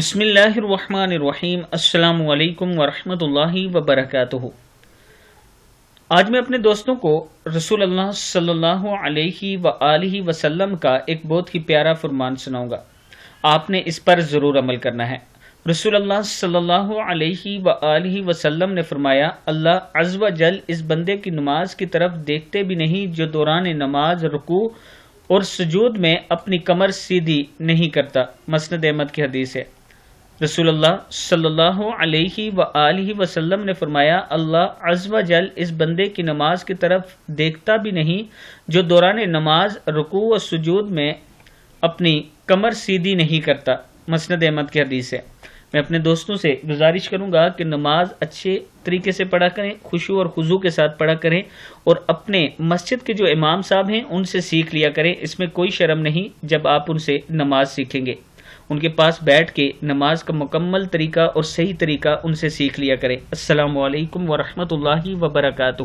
بسم اللہ الرحمن الرحیم۔ السلام علیکم ورحمۃ اللہ وبرکاتہ۔ آج میں اپنے دوستوں کو رسول اللہ صلی اللہ علیہ وآلہ وسلم کا ایک بہت ہی پیارا فرمان سناؤں گا، آپ نے اس پر ضرور عمل کرنا ہے۔ رسول اللہ صلی اللہ علیہ وآلہ وسلم نے فرمایا، اللہ عز و جل اس بندے کی نماز کی طرف دیکھتے بھی نہیں جو دوران نماز رکوع اور سجود میں اپنی کمر سیدھی نہیں کرتا۔ مسند احمد کی حدیث ہے۔ رسول اللہ صلی اللہ علیہ وآلہ وسلم نے فرمایا، اللہ عز و جل اس بندے کی نماز کی طرف دیکھتا بھی نہیں جو دوران نماز رکوع و سجود میں اپنی کمر سیدھی نہیں کرتا۔ مسند احمد کی حدیث ہے۔ میں اپنے دوستوں سے گزارش کروں گا کہ نماز اچھے طریقے سے پڑھا کریں، خشوع اور خضوع کے ساتھ پڑھا کریں، اور اپنے مسجد کے جو امام صاحب ہیں ان سے سیکھ لیا کریں۔ اس میں کوئی شرم نہیں جب آپ ان سے نماز سیکھیں گے، ان کے پاس بیٹھ کے نماز کا مکمل طریقہ اور صحیح طریقہ ان سے سیکھ لیا کریں۔ السلام علیکم ورحمۃ اللہ وبرکاتہ۔